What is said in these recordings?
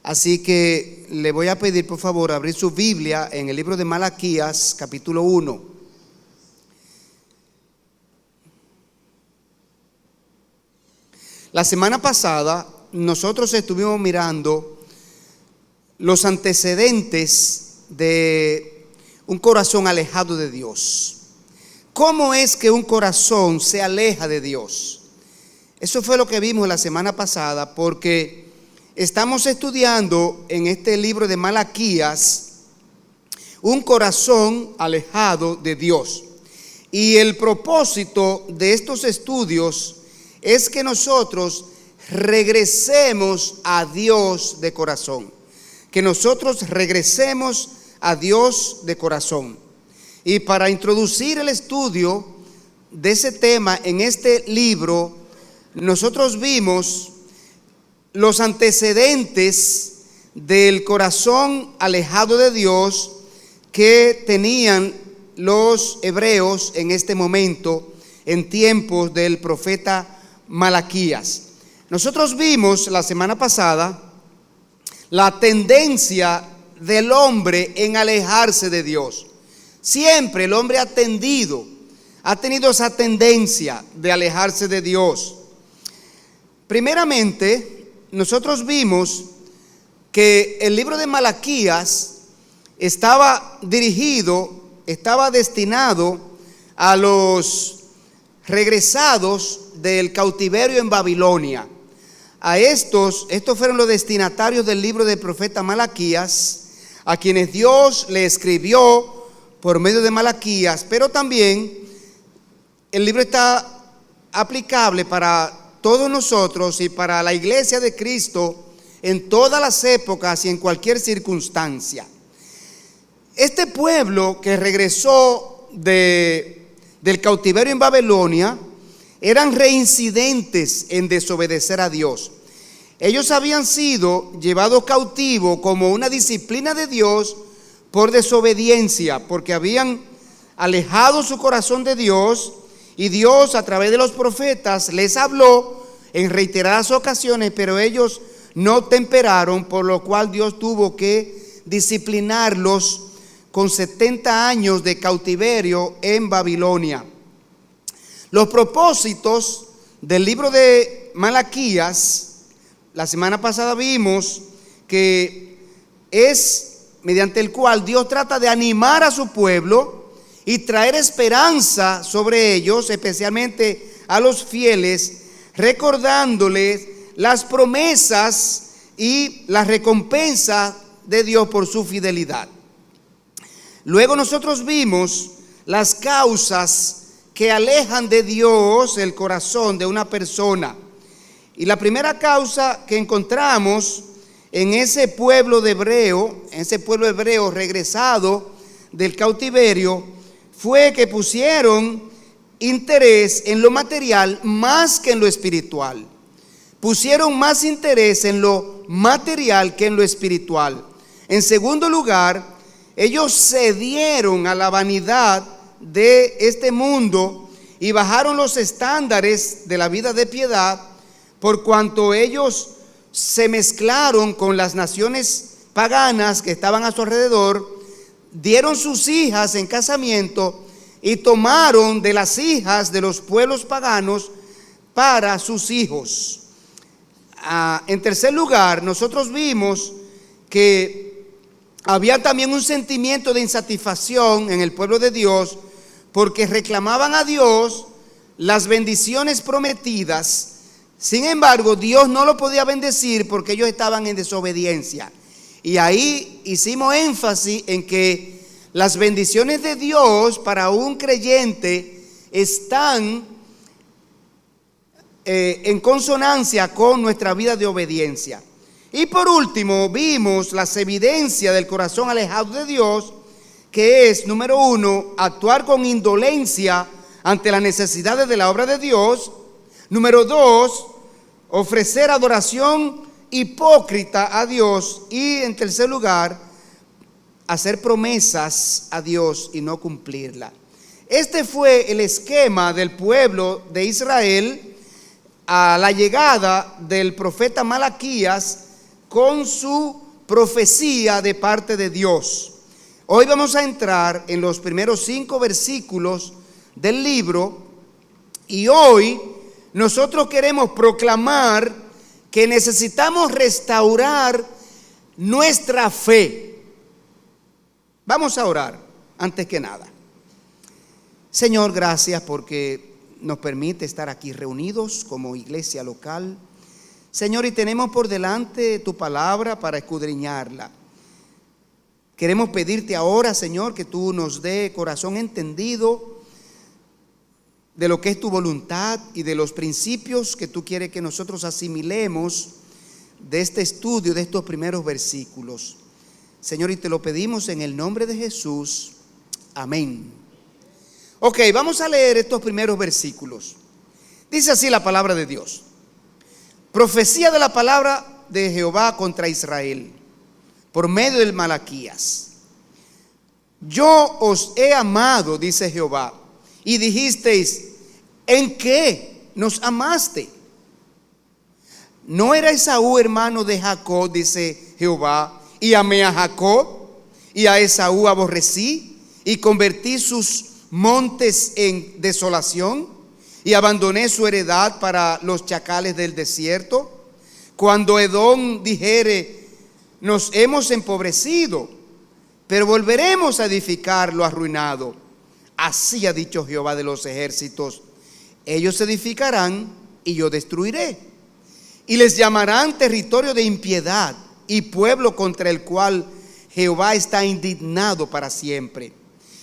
Así que le voy a pedir por favor abrir su Biblia en el libro de Malaquías, capítulo 1. La semana pasada nosotros estuvimos mirando los antecedentes de un corazón alejado de Dios. ¿Cómo es que un corazón se aleja de Dios? Eso fue lo que vimos la semana pasada, porque estamos estudiando en este libro de Malaquías un corazón alejado de Dios. Y el propósito de estos estudios es que nosotros regresemos a Dios de corazón. Que nosotros regresemos a Dios de corazón. Y para introducir el estudio de ese tema en este libro, nosotros vimos los antecedentes del corazón alejado de Dios que tenían los hebreos en este momento, en tiempos del profeta Malaquías. Nosotros vimos la semana pasada la tendencia del hombre en alejarse de Dios. Siempre el hombre ha tenido esa tendencia de alejarse de Dios. Primeramente, nosotros vimos que el libro de Malaquías estaba destinado a los regresados del cautiverio en Babilonia. A estos fueron los destinatarios del libro del profeta Malaquías, a quienes Dios le escribió por medio de Malaquías, pero también el libro está aplicable para todos nosotros y para la iglesia de Cristo en todas las épocas y en cualquier circunstancia. Este pueblo que regresó del cautiverio en Babilonia eran reincidentes en desobedecer a Dios. Ellos habían sido llevados cautivos como una disciplina de Dios por desobediencia, porque habían alejado su corazón de Dios, y Dios a través de los profetas les habló en reiteradas ocasiones, pero ellos no temperaron, por lo cual Dios tuvo que disciplinarlos con 70 años de cautiverio en Babilonia. Los propósitos del libro de Malaquías, la semana pasada vimos que es mediante el cual Dios trata de animar a su pueblo y traer esperanza sobre ellos, especialmente a los fieles, recordándoles las promesas y la recompensa de Dios por su fidelidad. Luego nosotros vimos las causas que alejan de Dios el corazón de una persona. Y la primera causa que encontramos en ese pueblo hebreo regresado del cautiverio, fue que pusieron interés en lo material más que en lo espiritual. Pusieron más interés en lo material que en lo espiritual. En segundo lugar, ellos cedieron a la vanidad de este mundo y bajaron los estándares de la vida de piedad, por cuanto ellos se mezclaron con las naciones paganas que estaban a su alrededor, dieron sus hijas en casamiento y tomaron de las hijas de los pueblos paganos para sus hijos. En tercer lugar, nosotros vimos que había también un sentimiento de insatisfacción en el pueblo de Dios, porque reclamaban a Dios las bendiciones prometidas. Sin embargo, Dios no lo podía bendecir porque ellos estaban en desobediencia. Y ahí hicimos énfasis en que las bendiciones de Dios para un creyente están en consonancia con nuestra vida de obediencia. Y por último, vimos las evidencias del corazón alejado de Dios, que es, número 1, actuar con indolencia ante las necesidades de la obra de Dios. Número 2, ofrecer adoración hipócrita a Dios. Y en tercer lugar, hacer promesas a Dios y no cumplirla. Este fue el esquema del pueblo de Israel a la llegada del profeta Malaquías con su profecía de parte de Dios. Hoy vamos a entrar en los primeros 5 versículos del libro y hoy nosotros queremos proclamar que necesitamos restaurar nuestra fe. Vamos a orar antes que nada. Señor, gracias porque nos permite estar aquí reunidos como iglesia local. Señor, y tenemos por delante tu palabra para escudriñarla. Queremos pedirte ahora, Señor, que tú nos dé corazón entendido de lo que es tu voluntad y de los principios que tú quieres que nosotros asimilemos de este estudio, de estos primeros versículos. Señor, y te lo pedimos en el nombre de Jesús. Amén. Ok, vamos a leer estos primeros versículos. Dice así la palabra de Dios. Profecía de la palabra de Jehová contra Israel, por medio del Malaquías. Yo os he amado, dice Jehová, y dijisteis, ¿en qué nos amaste? ¿No era Esaú hermano de Jacob, dice Jehová, y amé a Jacob, y a Esaú aborrecí, y convertí sus montes en desolación, y abandoné su heredad para los chacales del desierto? Cuando Edom dijere, nos hemos empobrecido, pero volveremos a edificar lo arruinado. Así ha dicho Jehová de los ejércitos, ellos edificarán y yo destruiré, y les llamarán territorio de impiedad y pueblo contra el cual Jehová está indignado para siempre.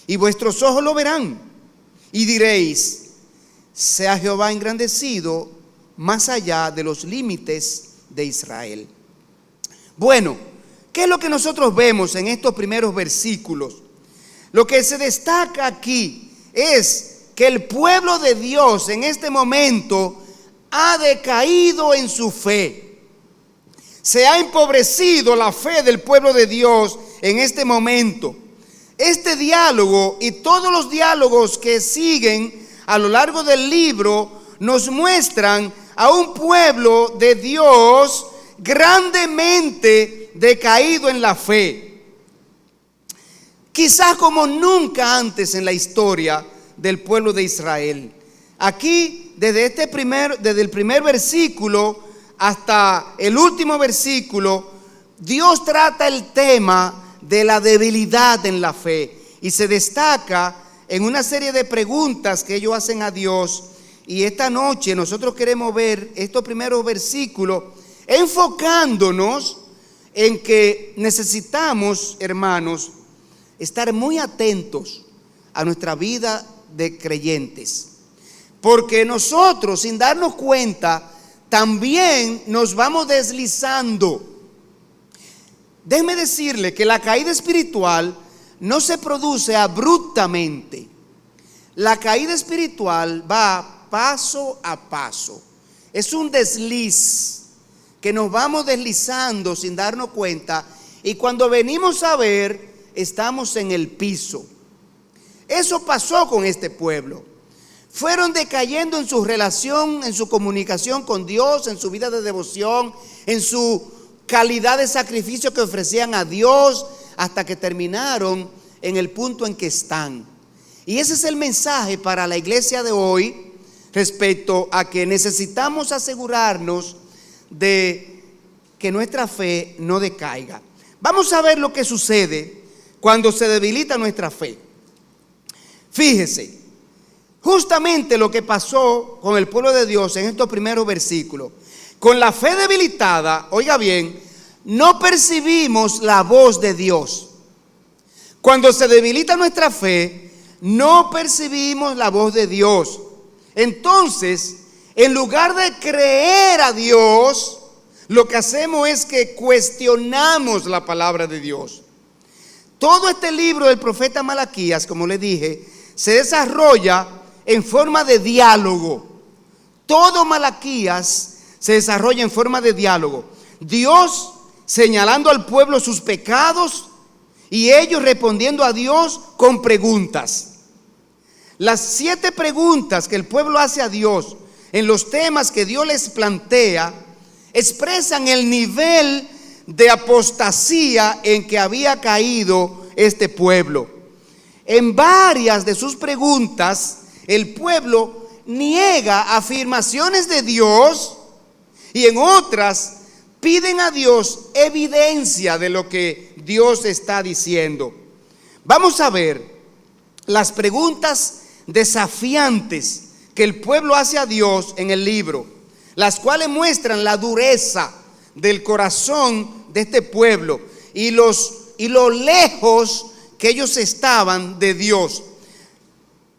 Y vuestros ojos lo verán y diréis, sea Jehová engrandecido más allá de los límites de Israel. Bueno, ¿qué es lo que nosotros vemos en estos primeros versículos? Lo que se destaca aquí es que el pueblo de Dios en este momento ha decaído en su fe. Se ha empobrecido la fe del pueblo de Dios en este momento. Este diálogo y todos los diálogos que siguen a lo largo del libro nos muestran a un pueblo de Dios grandemente decaído en la fe. Quizás como nunca antes en la historia del pueblo de Israel. Aquí, desde el primer versículo hasta el último versículo, Dios trata el tema de la debilidad en la fe y se destaca en una serie de preguntas que ellos hacen a Dios. Y esta noche nosotros queremos ver estos primeros versículos enfocándonos en que necesitamos, hermanos, estar muy atentos a nuestra vida de creyentes, porque nosotros, sin darnos cuenta, también nos vamos deslizando. Déjeme decirle que la caída espiritual no se produce abruptamente. La caída espiritual va paso a paso. Es un desliz que nos vamos deslizando sin darnos cuenta, y cuando venimos a ver, estamos en el piso. Eso pasó con este pueblo. Fueron decayendo en su relación, en su comunicación con Dios, en su vida de devoción, en su calidad de sacrificio que ofrecían a Dios, hasta que terminaron en el punto en que están. Y ese es el mensaje para la iglesia de hoy respecto a que necesitamos asegurarnos de que nuestra fe no decaiga. Vamos a ver lo que sucede cuando se debilita nuestra fe. Fíjese, justamente lo que pasó con el pueblo de Dios en estos primeros versículos. Con la fe debilitada, oiga bien, no percibimos la voz de Dios. Cuando se debilita nuestra fe, no percibimos la voz de Dios. Entonces, en lugar de creer a Dios, lo que hacemos es que cuestionamos la palabra de Dios. Todo este libro del profeta Malaquías, como le dije, se desarrolla en forma de diálogo. Todo Malaquías se desarrolla en forma de diálogo. Dios señalando al pueblo sus pecados y ellos respondiendo a Dios con preguntas. Las 7 preguntas que el pueblo hace a Dios en los temas que Dios les plantea expresan el nivel de apostasía en que había caído este pueblo. En varias de sus preguntas, el pueblo niega afirmaciones de Dios y en otras piden a Dios evidencia de lo que Dios está diciendo. Vamos a ver las preguntas desafiantes que el pueblo hace a Dios en el libro, las cuales muestran la dureza del corazón de este pueblo y lo lejos que ellos estaban de Dios.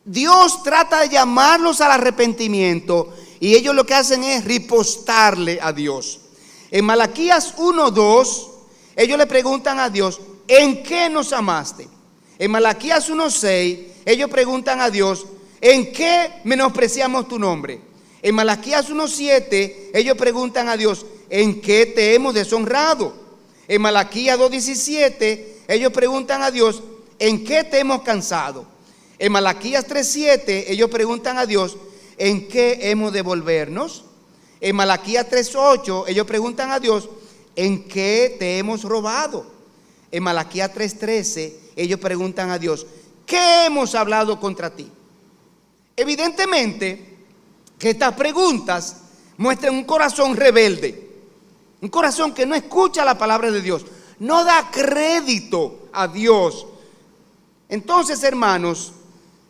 Dios trata de llamarlos al arrepentimiento y ellos lo que hacen es ripostarle a Dios. En Malaquías 1:2, ellos le preguntan a Dios, ¿en qué nos amaste? En Malaquías 1:6, ellos preguntan a Dios, ¿en qué menospreciamos tu nombre? En Malaquías 1:7, ellos preguntan a Dios, ¿en qué te hemos deshonrado? En Malaquías 2:17, ellos preguntan a Dios, ¿en qué te hemos cansado? En Malaquías 3:7, ellos preguntan a Dios, ¿en qué hemos de volvernos? En Malaquías 3:8, ellos preguntan a Dios, ¿en qué te hemos robado? En Malaquías 3:13, ellos preguntan a Dios, ¿qué hemos hablado contra ti? Evidentemente que estas preguntas muestran un corazón rebelde, un corazón que no escucha la palabra de Dios, no da crédito a Dios. Entonces, hermanos,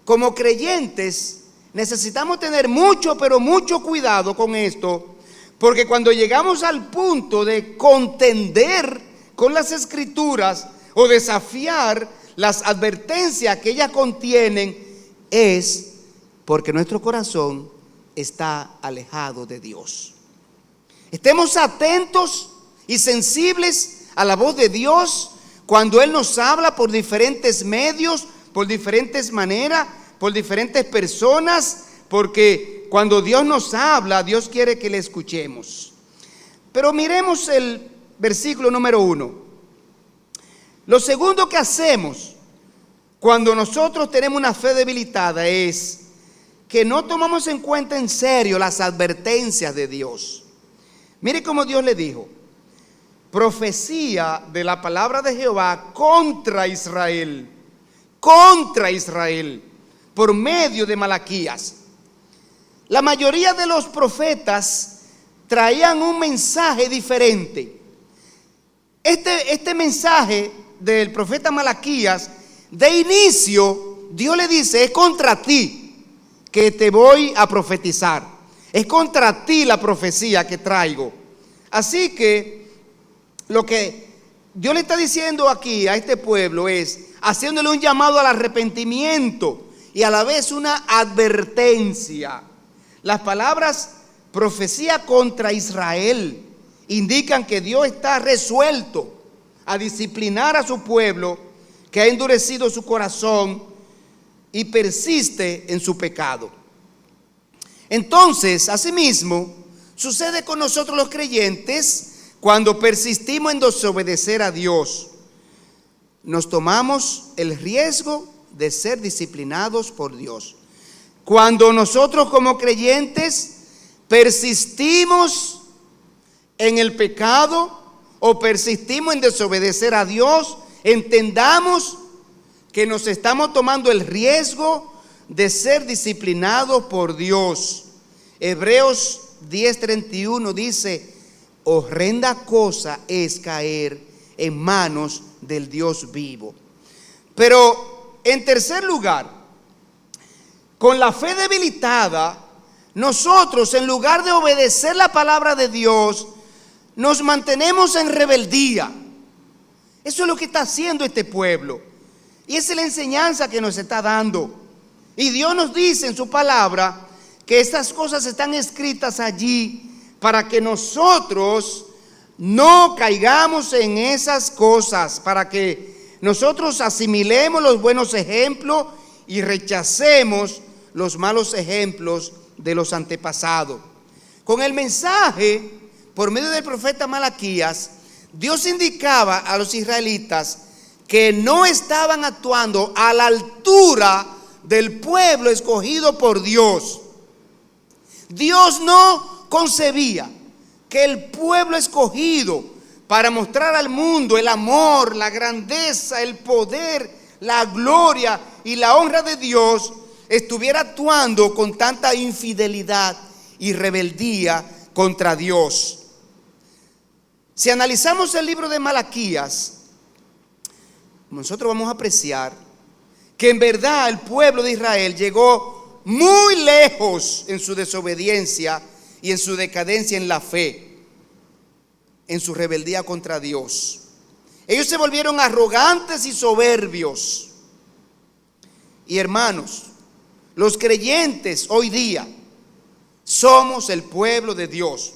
como creyentes necesitamos tener mucho, pero mucho cuidado con esto, porque cuando llegamos al punto de contender con las Escrituras o desafiar las advertencias que ellas contienen, es porque nuestro corazón está alejado de Dios. Estemos atentos y sensibles a la voz de Dios cuando Él nos habla por diferentes medios, por diferentes maneras, por diferentes personas, porque cuando Dios nos habla, Dios quiere que le escuchemos. Pero miremos el versículo número 1. Lo segundo que hacemos cuando nosotros tenemos una fe debilitada es que no tomamos en cuenta en serio las advertencias de Dios. Mire cómo Dios le dijo, profecía de la palabra de Jehová contra Israel, por medio de Malaquías. La mayoría de los profetas traían un mensaje diferente. Este mensaje del profeta Malaquías, de inicio, Dios le dice, es contra ti que te voy a profetizar. Es contra ti la profecía que traigo. Así que lo que Dios le está diciendo aquí a este pueblo es haciéndole un llamado al arrepentimiento y a la vez una advertencia. Las palabras profecía contra Israel indican que Dios está resuelto a disciplinar a su pueblo que ha endurecido su corazón y persiste en su pecado. Entonces, asimismo, sucede con nosotros los creyentes cuando persistimos en desobedecer a Dios. Nos tomamos el riesgo de ser disciplinados por Dios. Cuando nosotros como creyentes persistimos en el pecado o persistimos en desobedecer a Dios, entendamos que nos estamos tomando el riesgo de ser disciplinados por Dios. Hebreos 10:31 dice, horrenda cosa es caer en manos del Dios vivo. Pero en tercer lugar, con la fe debilitada, nosotros en lugar de obedecer la palabra de Dios, nos mantenemos en rebeldía. Eso es lo que está haciendo este pueblo. Y esa es la enseñanza que nos está dando. Y Dios nos dice en su palabra que estas cosas están escritas allí para que nosotros no caigamos en esas cosas, para que nosotros asimilemos los buenos ejemplos y rechacemos los malos ejemplos de los antepasados. Con el mensaje, por medio del profeta Malaquías, Dios indicaba a los israelitas que no estaban actuando a la altura del pueblo escogido por Dios. Dios no concebía que el pueblo escogido para mostrar al mundo el amor, la grandeza, el poder, la gloria y la honra de Dios, estuviera actuando con tanta infidelidad y rebeldía contra Dios. Si analizamos el libro de Malaquías, nosotros vamos a apreciar que en verdad el pueblo de Israel llegó muy lejos en su desobediencia y en su decadencia en la fe, en su rebeldía contra Dios. Ellos se volvieron arrogantes y soberbios. Y hermanos, los creyentes hoy día somos el pueblo de Dios.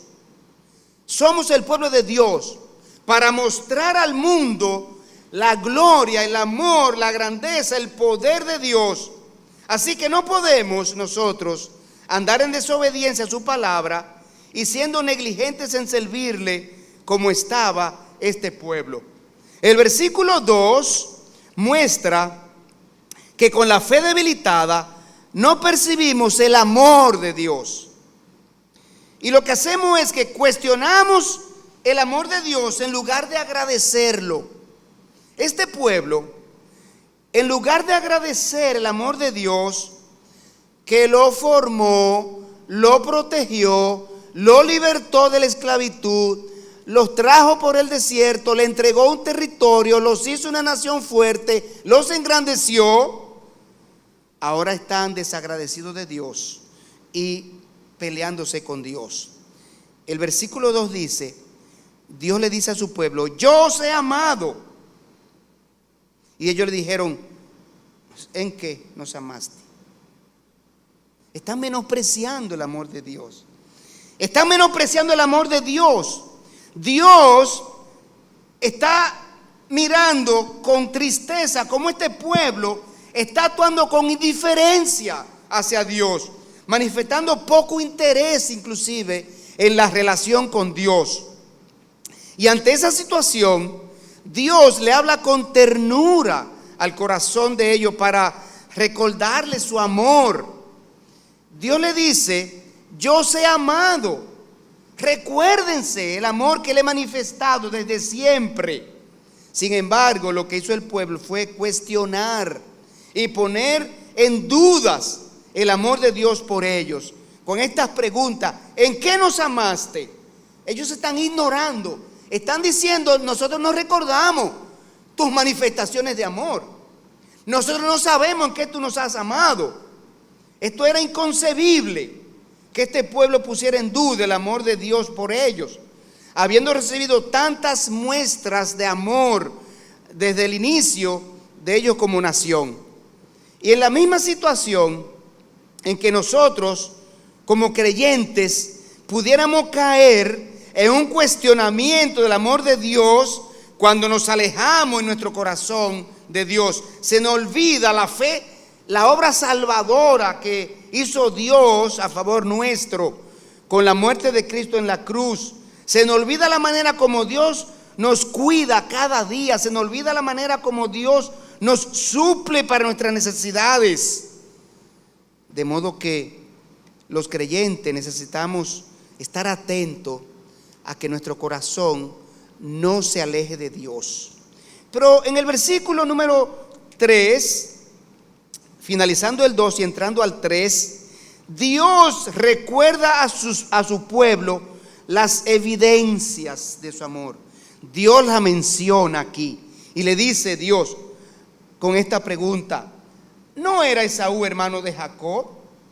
Somos el pueblo de Dios para mostrar al mundo la gloria, el amor, la grandeza, el poder de Dios. Así que no podemos nosotros andar en desobediencia a su palabra y siendo negligentes en servirle como estaba este pueblo. El versículo 2 muestra que con la fe debilitada no percibimos el amor de Dios. Y lo que hacemos es que cuestionamos el amor de Dios en lugar de agradecerlo. Este pueblo, en lugar de agradecer el amor de Dios, que lo formó, lo protegió, lo libertó de la esclavitud, los trajo por el desierto, le entregó un territorio, los hizo una nación fuerte, los engrandeció, ahora están desagradecidos de Dios y peleándose con Dios. El versículo 2 dice, Dios le dice a su pueblo, yo os he amado. Y ellos le dijeron, ¿en qué nos amaste? Están menospreciando el amor de Dios. Están menospreciando el amor de Dios. Dios está mirando con tristeza cómo este pueblo está actuando con indiferencia hacia Dios, manifestando poco interés inclusive en la relación con Dios. Y ante esa situación, Dios le habla con ternura al corazón de ellos para recordarles su amor. Dios le dice, yo os he amado. Recuérdense el amor que le he manifestado desde siempre. Sin embargo, lo que hizo el pueblo fue cuestionar y poner en dudas el amor de Dios por ellos. Con estas preguntas, ¿en qué nos amaste? Ellos están ignorando. Están diciendo, nosotros no recordamos tus manifestaciones de amor. Nosotros no sabemos en qué tú nos has amado. Esto era inconcebible, que este pueblo pusiera en duda el amor de Dios por ellos, habiendo recibido tantas muestras de amor desde el inicio de ellos como nación. Y en la misma situación en que nosotros, como creyentes, pudiéramos caer en un cuestionamiento del amor de Dios, cuando nos alejamos en nuestro corazón de Dios, se nos olvida la fe, la obra salvadora que hizo Dios a favor nuestro con la muerte de Cristo en la cruz. Se nos olvida la manera como Dios nos cuida cada día, se nos olvida la manera como Dios nos suple para nuestras necesidades. De modo que los creyentes necesitamos estar atentos a que nuestro corazón no se aleje de Dios. Pero en el versículo número 3, finalizando el 2 y entrando al 3, Dios recuerda a su pueblo las evidencias de su amor. Dios la menciona aquí y le dice Dios con esta pregunta, ¿no era Esaú hermano de Jacob?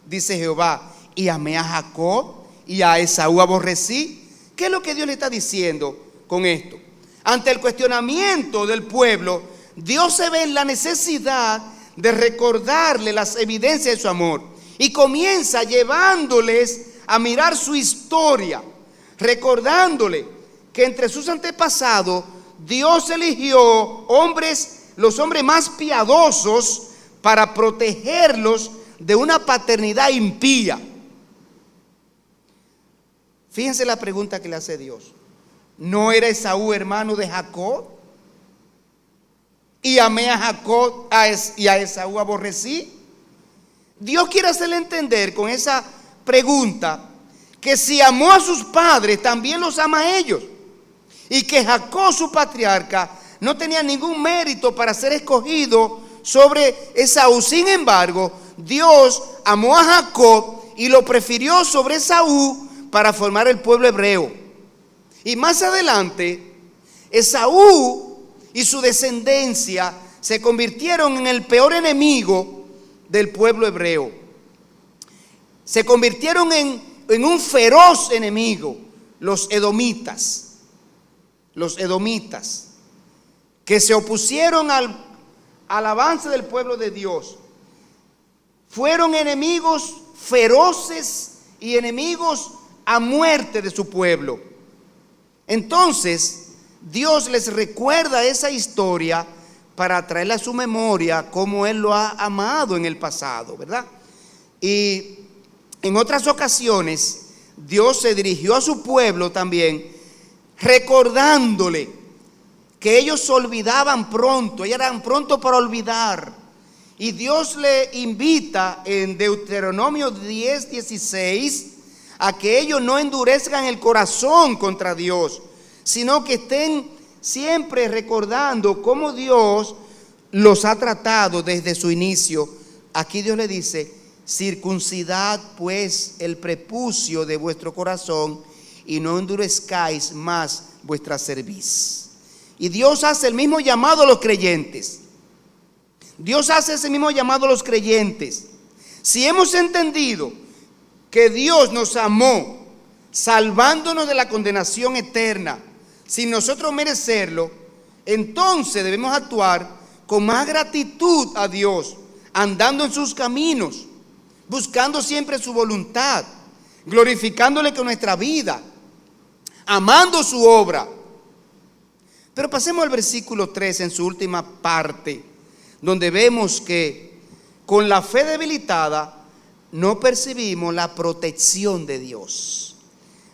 Dice Jehová, y amé a Jacob y a Esaú aborrecí. ¿Qué es lo que Dios le está diciendo con esto? Ante el cuestionamiento del pueblo, Dios se ve en la necesidad de recordarle las evidencias de su amor y comienza llevándoles a mirar su historia, recordándole que entre sus antepasados Dios eligió hombres, los hombres más piadosos, para protegerlos de una paternidad impía. Fíjense la pregunta que le hace Dios. ¿No era Esaú hermano de Jacob? Y amé a Jacob y a Esaú aborrecí. Dios quiere hacerle entender con esa pregunta que si amó a sus padres, también los ama a ellos. y que Jacob, su patriarca, no tenía ningún mérito para ser escogido sobre Esaú. Sin embargo, Dios amó a Jacob y lo prefirió sobre Esaú para formar el pueblo hebreo. Y más adelante, Esaú y su descendencia se convirtieron en el peor enemigo del pueblo hebreo. Se convirtieron en un feroz enemigo, los edomitas. Los edomitas, que se opusieron al avance del pueblo de Dios. Fueron enemigos feroces y enemigos a muerte de su pueblo. Entonces, Dios les recuerda esa historia para traerle a su memoria cómo Él lo ha amado en el pasado, ¿verdad? Y en otras ocasiones, Dios se dirigió a su pueblo también, recordándole que ellos olvidaban pronto, ellos eran pronto para olvidar. Y Dios le invita en Deuteronomio 10:16 a que ellos no endurezcan el corazón contra Dios, sino que estén siempre recordando cómo Dios los ha tratado desde su inicio. Aquí Dios le dice: circuncidad pues el prepucio de vuestro corazón y no endurezcáis más vuestra cerviz. Y Dios hace el mismo llamado a los creyentes. Dios hace ese mismo llamado a los creyentes. Si hemos entendido que Dios nos amó, salvándonos de la condenación eterna, sin nosotros merecerlo, entonces debemos actuar con más gratitud a Dios, andando en sus caminos, buscando siempre su voluntad, glorificándole con nuestra vida, amando su obra. Pero pasemos al versículo 3 en su última parte, donde vemos que con la fe debilitada no percibimos la protección de Dios.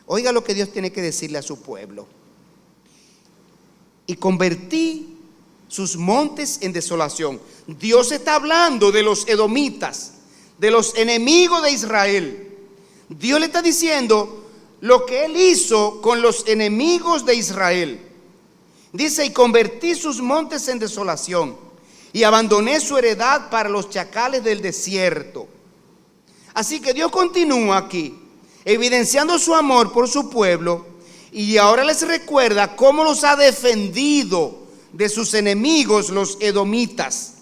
Oiga lo que Dios tiene que decirle a su pueblo: y convertí sus montes en desolación. Dios está hablando de los edomitas, de los enemigos de Israel. Dios le está diciendo lo que Él hizo con los enemigos de Israel. Dice: y convertí sus montes en desolación y abandoné su heredad para los chacales del desierto. Así que Dios continúa aquí, evidenciando su amor por su pueblo, y ahora les recuerda cómo los ha defendido de sus enemigos, los edomitas.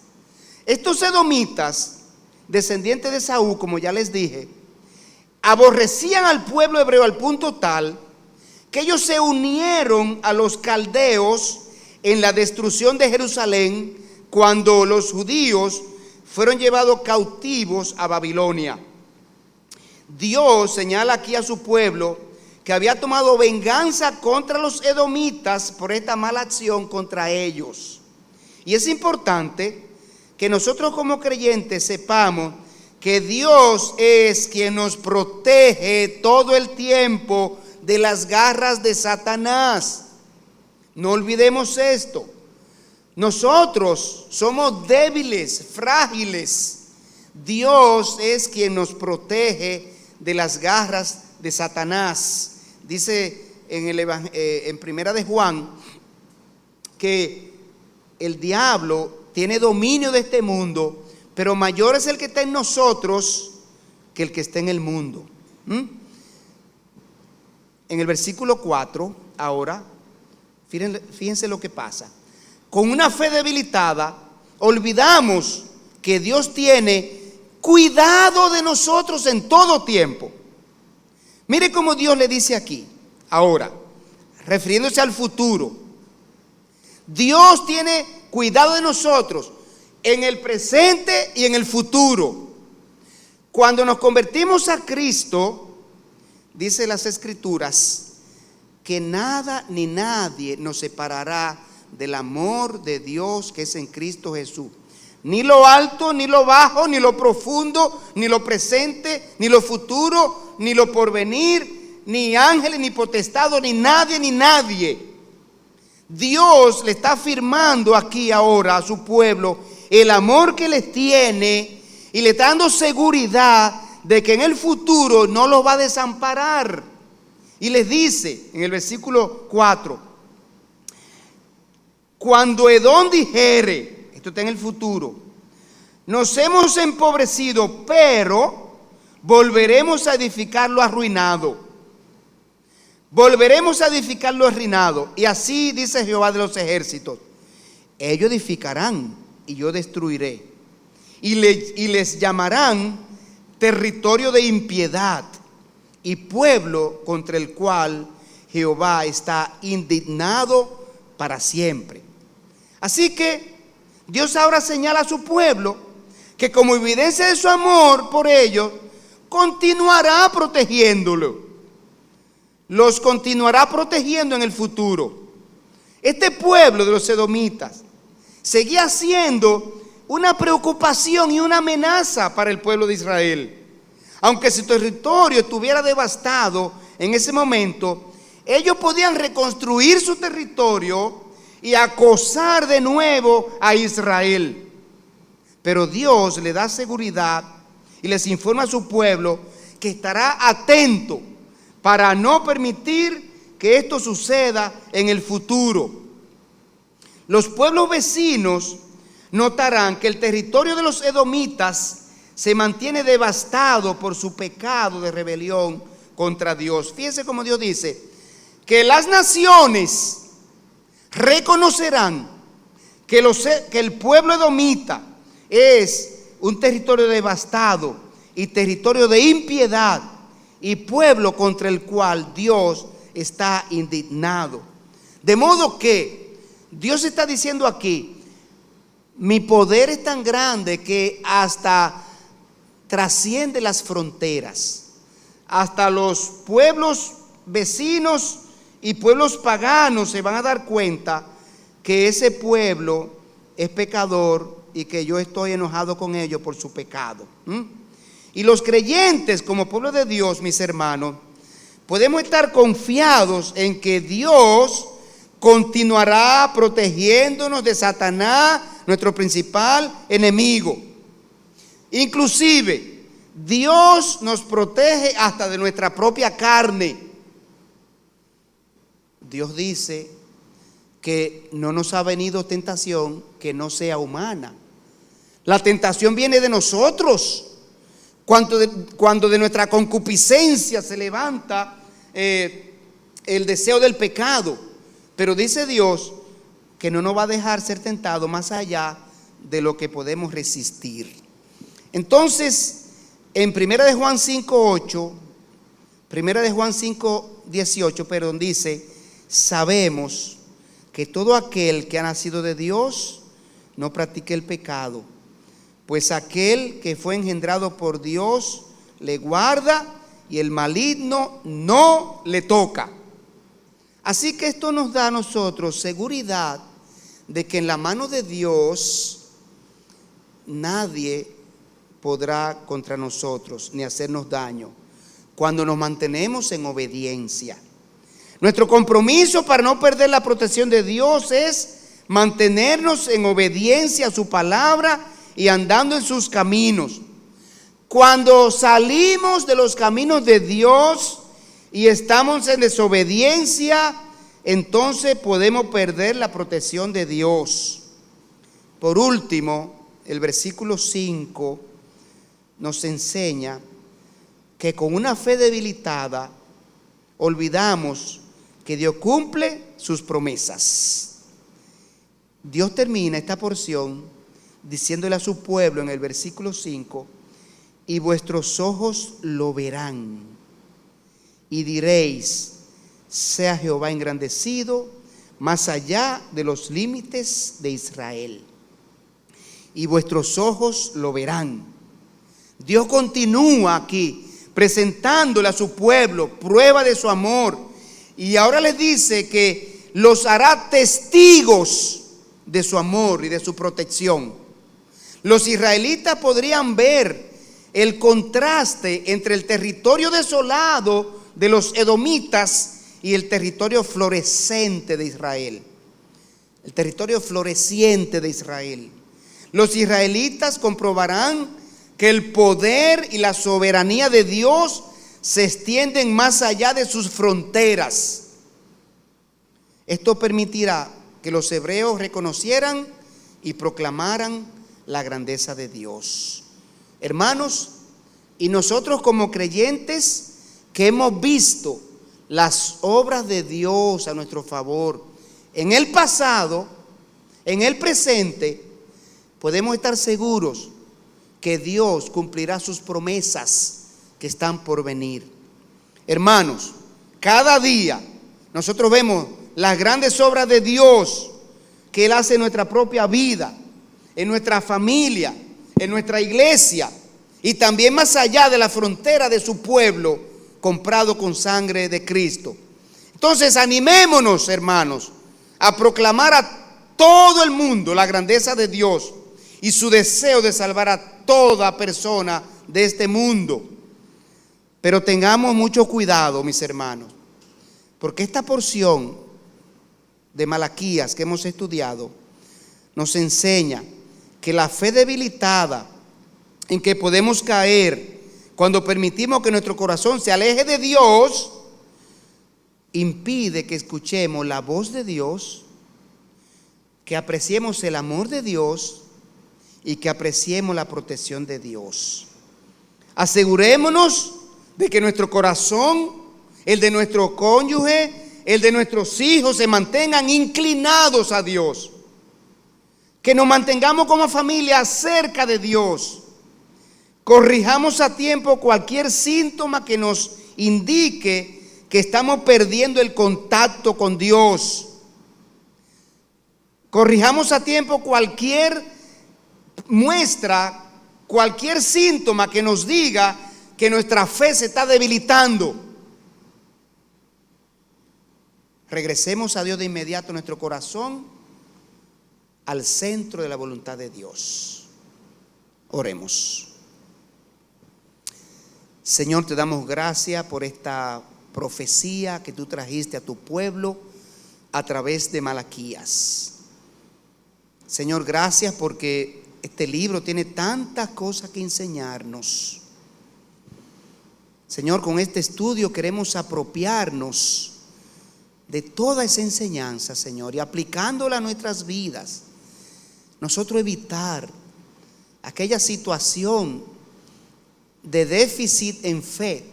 Estos edomitas, descendientes de Saúl, como ya les dije, aborrecían al pueblo hebreo al punto tal que ellos se unieron a los caldeos en la destrucción de Jerusalén cuando los judíos fueron llevados cautivos a Babilonia. Dios señala aquí a su pueblo que había tomado venganza contra los edomitas por esta mala acción contra ellos. Y es importante que nosotros como creyentes sepamos que Dios es quien nos protege todo el tiempo de las garras de Satanás. No olvidemos esto. Nosotros somos débiles, frágiles. Dios es quien nos protege de las garras de Satanás. Dice en Primera de Juan que el diablo tiene dominio de este mundo, pero mayor es el que está en nosotros que el que está en el mundo. En el versículo 4, ahora, fíjense lo que pasa. Con una fe debilitada, olvidamos que Dios tiene cuidado de nosotros en todo tiempo. Mire cómo Dios le dice aquí, ahora, refiriéndose al futuro. Dios tiene cuidado de nosotros en el presente y en el futuro. Cuando nos convertimos a Cristo, dice las Escrituras, que nada ni nadie nos separará del amor de Dios que es en Cristo Jesús. Ni lo alto, ni lo bajo, ni lo profundo, ni lo presente, ni lo futuro, ni lo porvenir, ni ángeles, ni potestades, ni nadie. Dios le está afirmando aquí ahora a su pueblo el amor que les tiene y le está dando seguridad de que en el futuro no los va a desamparar. Y les dice en el versículo 4: Cuando Edom dijere, esto está en el futuro, nos hemos empobrecido, pero volveremos a edificarlo arruinado. Volveremos a edificarlo arruinado. Y así dice Jehová de los ejércitos: ellos edificarán y yo destruiré. Y les llamarán territorio de impiedad y pueblo contra el cual Jehová está indignado para siempre. Así que Dios ahora señala a su pueblo que como evidencia de su amor por ellos, continuará protegiéndolo. Los continuará protegiendo en el futuro. Este pueblo de los edomitas seguía siendo una preocupación y una amenaza para el pueblo de Israel. Aunque su territorio estuviera devastado en ese momento, ellos podían reconstruir su territorio y acosar de nuevo a Israel. Pero Dios le da seguridad y les informa a su pueblo que estará atento para no permitir que esto suceda en el futuro. Los pueblos vecinos notarán que el territorio de los edomitas se mantiene devastado por su pecado de rebelión contra Dios. Fíjense cómo Dios dice que las naciones reconocerán que el pueblo edomita es un territorio devastado y territorio de impiedad y pueblo contra el cual Dios está indignado. De modo que Dios está diciendo aquí: mi poder es tan grande que hasta trasciende las fronteras, hasta los pueblos vecinos y pueblos paganos se van a dar cuenta que ese pueblo es pecador y que yo estoy enojado con ellos por su pecado. Y los creyentes como pueblo de Dios, mis hermanos, podemos estar confiados en que Dios continuará protegiéndonos de Satanás, nuestro principal enemigo. Inclusive, Dios nos protege hasta de nuestra propia carne. Dios dice que no nos ha venido tentación que no sea humana. La tentación viene de nosotros. Cuando de nuestra concupiscencia se levanta el deseo del pecado. Pero dice Dios que no nos va a dejar ser tentado más allá de lo que podemos resistir. Entonces, en 1 de Juan 5:8, 1 de Juan 5:18, dice: sabemos que todo aquel que ha nacido de Dios no practica el pecado, pues aquel que fue engendrado por Dios le guarda y el maligno no le toca. Así que esto nos da a nosotros seguridad de que en la mano de Dios nadie podrá contra nosotros ni hacernos daño cuando nos mantenemos en obediencia. Nuestro compromiso para no perder la protección de Dios es mantenernos en obediencia a su palabra y andando en sus caminos. Cuando salimos de los caminos de Dios y estamos en desobediencia, entonces podemos perder la protección de Dios. Por último, el versículo 5 nos enseña que con una fe debilitada olvidamos que Dios cumple sus promesas. Dios termina esta porción diciéndole a su pueblo en el versículo 5: y vuestros ojos lo verán y diréis: sea Jehová engrandecido más allá de los límites de Israel. Y vuestros ojos lo verán. Dios continúa aquí presentándole a su pueblo prueba de su amor, y ahora les dice que los hará testigos de su amor y de su protección. Los israelitas podrían ver el contraste entre el territorio desolado de los edomitas y el territorio florescente de Israel. El territorio floreciente de Israel. Los israelitas comprobarán que el poder y la soberanía de Dios se extienden más allá de sus fronteras. Esto permitirá que los hebreos reconocieran y proclamaran la grandeza de Dios. Hermanos, y nosotros como creyentes que hemos visto las obras de Dios a nuestro favor en el pasado, en el presente, podemos estar seguros que Dios cumplirá sus promesas que están por venir. Hermanos, cada día nosotros vemos las grandes obras de Dios que Él hace en nuestra propia vida, en nuestra familia, en nuestra iglesia y también más allá de la frontera de su pueblo, comprado con sangre de Cristo. Entonces animémonos, hermanos, a proclamar a todo el mundo la grandeza de Dios y su deseo de salvar a toda persona de este mundo. Pero tengamos mucho cuidado, mis hermanos, porque esta porción de Malaquías que hemos estudiado nos enseña que la fe debilitada en que podemos caer cuando permitimos que nuestro corazón se aleje de Dios impide que escuchemos la voz de Dios, que apreciemos el amor de Dios y que apreciemos la protección de Dios. Asegurémonos de que nuestro corazón, el de nuestro cónyuge, el de nuestros hijos se mantengan inclinados a Dios. Que nos mantengamos como familia cerca de Dios. Corrijamos a tiempo cualquier síntoma que nos indique que estamos perdiendo el contacto con Dios. Corrijamos a tiempo cualquier muestra, cualquier síntoma que nos diga que nuestra fe se está debilitando. Regresemos a Dios de inmediato nuestro corazón al centro de la voluntad de Dios. Oremos. Señor, te damos gracias por esta profecía que tú trajiste a tu pueblo a través de Malaquías. Señor, gracias porque este libro tiene tantas cosas que enseñarnos. Señor, con este estudio queremos apropiarnos de toda esa enseñanza, Señor, y aplicándola a nuestras vidas, nosotros evitar aquella situación de déficit en fe,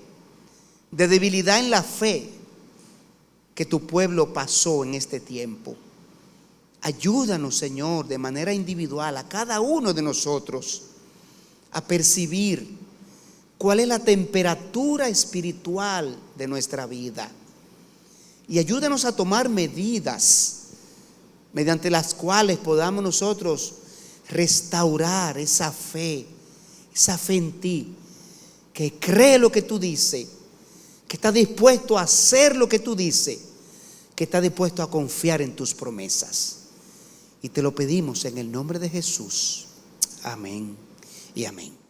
de debilidad en la fe que tu pueblo pasó en este tiempo. Ayúdanos, Señor, de manera individual a cada uno de nosotros a percibir cuál es la temperatura espiritual de nuestra vida. Y ayúdanos a tomar medidas mediante las cuales podamos nosotros restaurar esa fe en ti, que cree lo que tú dices, que está dispuesto a hacer lo que tú dices, que está dispuesto a confiar en tus promesas. Y te lo pedimos en el nombre de Jesús. Amén y amén.